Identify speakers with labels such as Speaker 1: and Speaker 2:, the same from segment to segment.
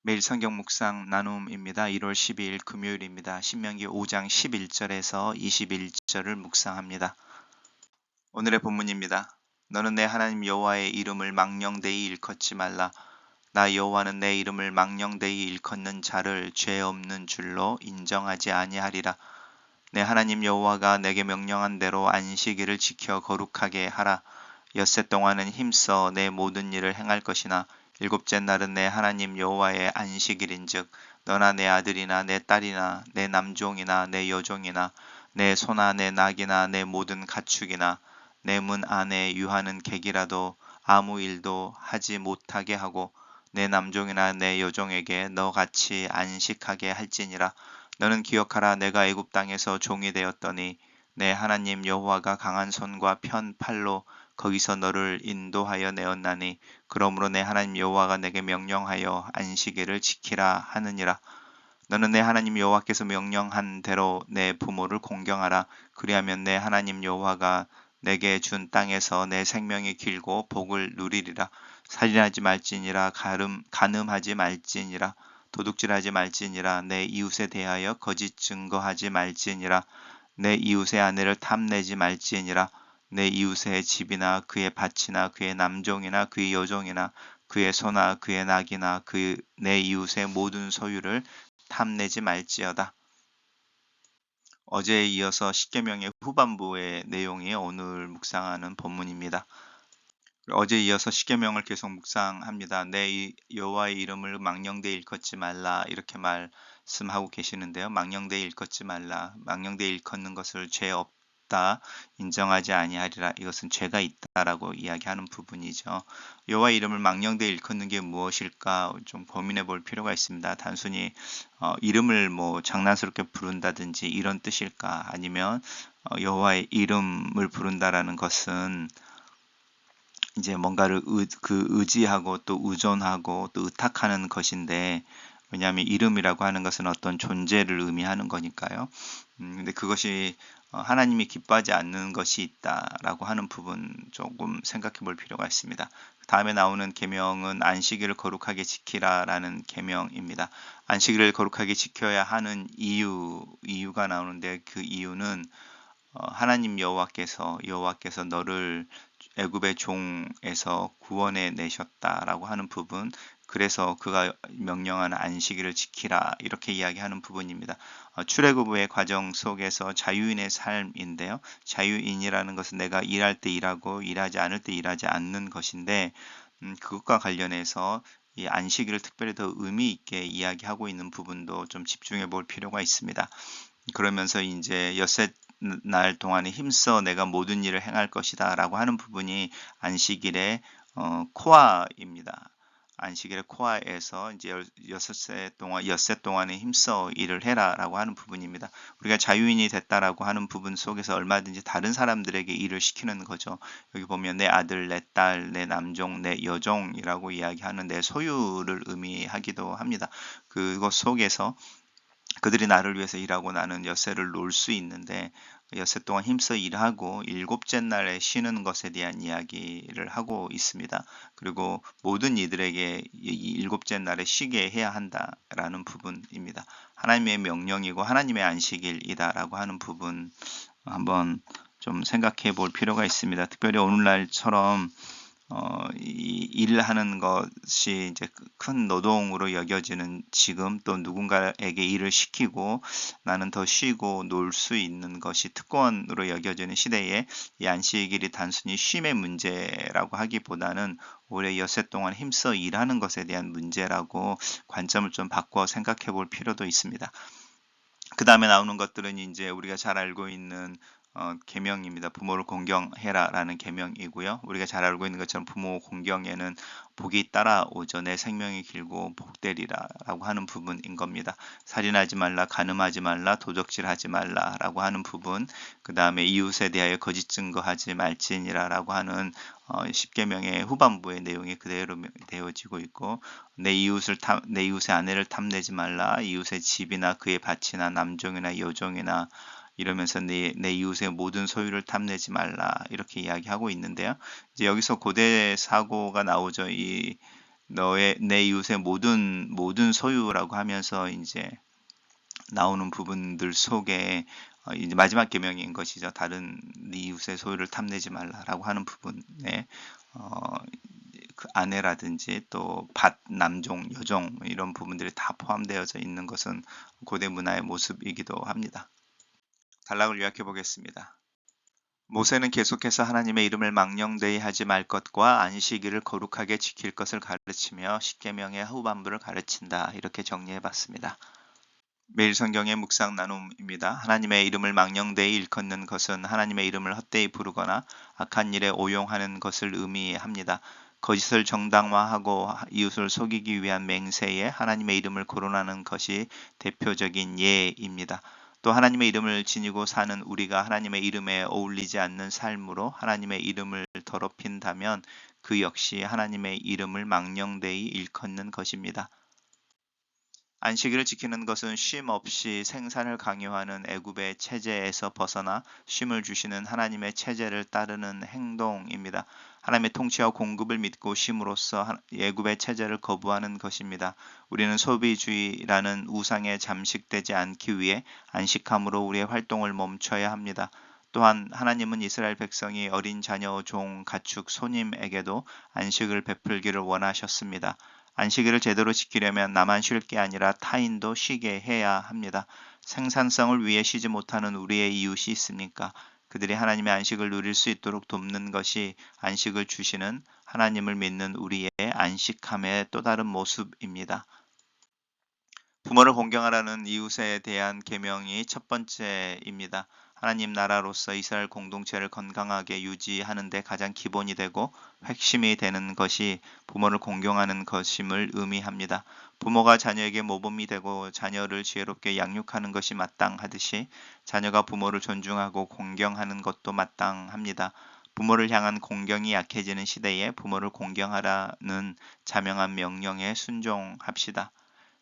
Speaker 1: 매일 성경 묵상 나눔입니다. 1월 12일 금요일입니다. 신명기 5장 11절에서 21절을 묵상합니다. 오늘의 본문입니다. 너는 내 하나님 여호와의 이름을 망령되이 일컫지 말라. 나 여호와는 내 이름을 망령되이 일컫는 자를 죄 없는 줄로 인정하지 아니하리라. 내 하나님 여호와가 내게 명령한 대로 안식일을 지켜 거룩하게 하라. 엿새 동안은 힘써 내 모든 일을 행할 것이나 일곱째 날은 내 하나님 여호와의 안식일인즉 너나 내 아들이나 내 딸이나 내 남종이나 내 여종이나 내 소나 내 낙이나 내 모든 가축이나 내 문 안에 유하는 객이라도 아무 일도 하지 못하게 하고 내 남종이나 내 여종에게 너같이 안식하게 할지니라. 너는 기억하라. 내가 애굽 땅에서 종이 되었더니 내 하나님 여호와가 강한 손과 편 팔로 거기서 너를 인도하여 내었나니 그러므로 내 하나님 여호와가 내게 명령하여 안식일을 지키라 하느니라. 너는 내 하나님 여호와께서 명령한 대로 내 부모를 공경하라. 그리하면 내 하나님 여호와가 내게 준 땅에서 내 생명이 길고 복을 누리리라. 살인하지 말지니라. 간음하지 말지니라. 도둑질하지 말지니라. 내 이웃에 대하여 거짓 증거하지 말지니라. 내 이웃의 아내를 탐내지 말지니라. 내 이웃의 집이나 그의 밭이나 그의 남종이나 그의 여종이나 그의 소나 그의 낙이나 내 이웃의 모든 소유를 탐내지 말지어다. 어제에 이어서 십계명의 후반부의 내용이 오늘 묵상하는 본문입니다. 어제에 이어서 십계명을 계속 묵상합니다. 내 여호와의 이름을 망령되이 일컫지 말라 이렇게 말씀하고 계시는데요. 망령되이 일컫지 말라. 망령되이 일컫는 것을 죄 없다 인정하지 아니하리라. 이것은 죄가 있다라고 이야기하는 부분이죠. 여호와의 이름을 망령되이 일컫는 게 무엇일까 좀 고민해 볼 필요가 있습니다. 단순히 이름을 뭐 장난스럽게 부른다든지 이런 뜻일까? 아니면 여호와의 이름을 부른다라는 것은 이제 뭔가를 의지하고 또 의존하고 또 의탁하는 것인데, 왜냐하면 이름이라고 하는 것은 어떤 존재를 의미하는 거니까요. 근데 그것이 하나님이 기뻐하지 않는 것이 있다라고 하는 부분 조금 생각해 볼 필요가 있습니다. 다음에 나오는 계명은 안식일을 거룩하게 지키라라는 계명입니다. 안식일을 거룩하게 지켜야 하는 이유가 나오는데, 그 이유는 하나님 여호와께서 너를 애굽의 종에서 구원해 내셨다라고 하는 부분, 그래서 그가 명령하는 안식일을 지키라 이렇게 이야기하는 부분입니다. 출애굽의 과정 속에서 자유인의 삶인데요. 자유인이라는 것은 내가 일할 때 일하고 일하지 않을 때 일하지 않는 것인데, 그것과 관련해서 이 안식일을 특별히 더 의미 있게 이야기하고 있는 부분도 좀 집중해 볼 필요가 있습니다. 그러면서 이제 엿새 날 동안에 힘써 내가 모든 일을 행할 것이다 라고 하는 부분이 안식일의 코어입니다. 안식일의 코어에서 이제 엿새 동안에 힘써 일을 해라 라고 하는 부분입니다. 우리가 자유인이 됐다라고 하는 부분 속에서 얼마든지 다른 사람들에게 일을 시키는 거죠. 여기 보면 내 아들, 내 딸, 내 남종, 내 여종이라고 이야기하는 내 소유를 의미하기도 합니다. 그것 속에서 그들이 나를 위해서 일하고 나는 엿새를 놀 수 있는데, 엿새 동안 힘써 일하고 일곱째 날에 쉬는 것에 대한 이야기를 하고 있습니다. 그리고 모든 이들에게 이 일곱째 날에 쉬게 해야 한다라는 부분입니다. 하나님의 명령이고 하나님의 안식일이다라고 하는 부분 한번 좀 생각해 볼 필요가 있습니다. 특별히 오늘날처럼 일을 하는 것이 이제 큰 노동으로 여겨지는 지금, 또 누군가에게 일을 시키고 나는 더 쉬고 놀 수 있는 것이 특권으로 여겨지는 시대에 이 안식일이 단순히 쉼의 문제라고 하기보다는 오히려 엿새 동안 힘써 일하는 것에 대한 문제라고 관점을 좀 바꿔 생각해 볼 필요도 있습니다. 그 다음에 나오는 것들은 이제 우리가 잘 알고 있는 계명입니다. 부모를 공경해라라는 계명이고요. 우리가 잘 알고 있는 것처럼 부모 공경에는 복이 따라오죠. 내 생명이 길고 복되리라라고 하는 부분인 겁니다. 살인하지 말라, 간음하지 말라, 도적질하지 말라라고 하는 부분. 그 다음에 이웃에 대하여 거짓 증거하지 말지니라라고 하는 십계명의 후반부의 내용이 그대로 되어지고 있고, 내 이웃의 아내를 탐내지 말라, 이웃의 집이나 그의 밭이나 남종이나 여종이나 이러면서 내 이웃의 모든 소유를 탐내지 말라 이렇게 이야기하고 있는데요. 이제 여기서 고대 사고가 나오죠. 내 이웃의 모든 소유라고 하면서 이제 나오는 부분들 속에 이제 마지막 계명인 것이죠. 다른 네 이웃의 소유를 탐내지 말라라고 하는 부분에 어, 그 아내라든지 또 밭, 남종, 여종 이런 부분들이 다 포함되어져 있는 것은 고대 문화의 모습이기도 합니다. 단락을 요약해 보겠습니다. 모세는 계속해서 하나님의 이름을 망령되이 하지 말 것과 안식일을 거룩하게 지킬 것을 가르치며 십계명의 후반부를 가르친다. 이렇게 정리해 봤습니다. 매일 성경의 묵상 나눔입니다. 하나님의 이름을 망령되이 일컫는 것은 하나님의 이름을 헛되이 부르거나 악한 일에 오용하는 것을 의미합니다. 거짓을 정당화하고 이웃을 속이기 위한 맹세에 하나님의 이름을 거론하는 것이 대표적인 예입니다. 또 하나님의 이름을 지니고 사는 우리가 하나님의 이름에 어울리지 않는 삶으로 하나님의 이름을 더럽힌다면 그 역시 하나님의 이름을 망령되이 일컫는 것입니다. 안식일을 지키는 것은 쉼 없이 생산을 강요하는 애굽의 체제에서 벗어나 쉼을 주시는 하나님의 체제를 따르는 행동입니다. 하나님의 통치와 공급을 믿고 쉼으로써 애굽의 체제를 거부하는 것입니다. 우리는 소비주의라는 우상에 잠식되지 않기 위해 안식함으로 우리의 활동을 멈춰야 합니다. 또한 하나님은 이스라엘 백성이 어린 자녀, 종, 가축, 손님에게도 안식을 베풀기를 원하셨습니다. 안식일을 제대로 지키려면 나만 쉴 게 아니라 타인도 쉬게 해야 합니다. 생산성을 위해 쉬지 못하는 우리의 이웃이 있습니까? 그들이 하나님의 안식을 누릴 수 있도록 돕는 것이 안식을 주시는 하나님을 믿는 우리의 안식함의 또 다른 모습입니다. 부모를 공경하라는 이웃에 대한 계명이 첫 번째입니다. 하나님 나라로서 이스라엘 공동체를 건강하게 유지하는 데 가장 기본이 되고 핵심이 되는 것이 부모를 공경하는 것임을 의미합니다. 부모가 자녀에게 모범이 되고 자녀를 지혜롭게 양육하는 것이 마땅하듯이 자녀가 부모를 존중하고 공경하는 것도 마땅합니다. 부모를 향한 공경이 약해지는 시대에 부모를 공경하라는 자명한 명령에 순종합시다.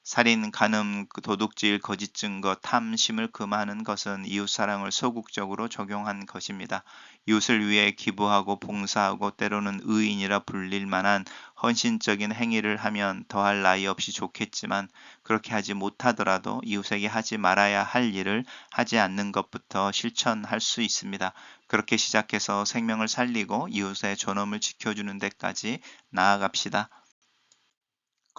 Speaker 1: 살인, 간음, 도둑질, 거짓 증거, 탐심을 금하는 것은 이웃사랑을 소극적으로 적용한 것입니다. 이웃을 위해 기부하고 봉사하고 때로는 의인이라 불릴 만한 헌신적인 행위를 하면 더할 나위 없이 좋겠지만 그렇게 하지 못하더라도 이웃에게 하지 말아야 할 일을 하지 않는 것부터 실천할 수 있습니다. 그렇게 시작해서 생명을 살리고 이웃의 존엄을 지켜주는 데까지 나아갑시다.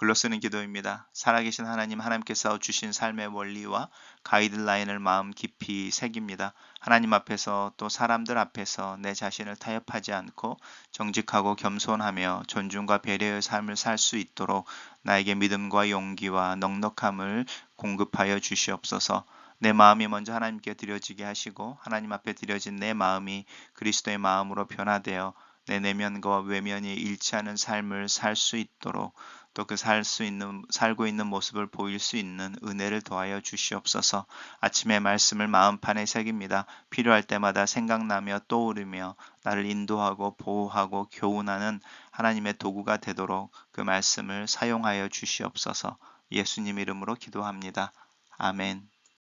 Speaker 1: 글로 쓰는 기도입니다. 살아계신 하나님께서 주신 삶의 원리와 가이드라인을 마음 깊이 새깁니다. 하나님 앞에서 또 사람들 앞에서 내 자신을 타협하지 않고 정직하고 겸손하며 존중과 배려의 삶을 살 수 있도록 나에게 믿음과 용기와 넉넉함을 공급하여 주시옵소서. 내 마음이 먼저 하나님께 드려지게 하시고 하나님 앞에 드려진 내 마음이 그리스도의 마음으로 변화되어 내 내면과 외면이 일치하는 삶을 살 수 있도록 또 그 살고 있는 모습을 보일 수 있는 은혜를 더하여 주시옵소서. 아침의 말씀을 마음판에 새깁니다. 필요할 때마다 생각나며 떠오르며 나를 인도하고 보호하고 교훈하는 하나님의 도구가 되도록 그 말씀을 사용하여 주시옵소서. 예수님 이름으로 기도합니다. 아멘.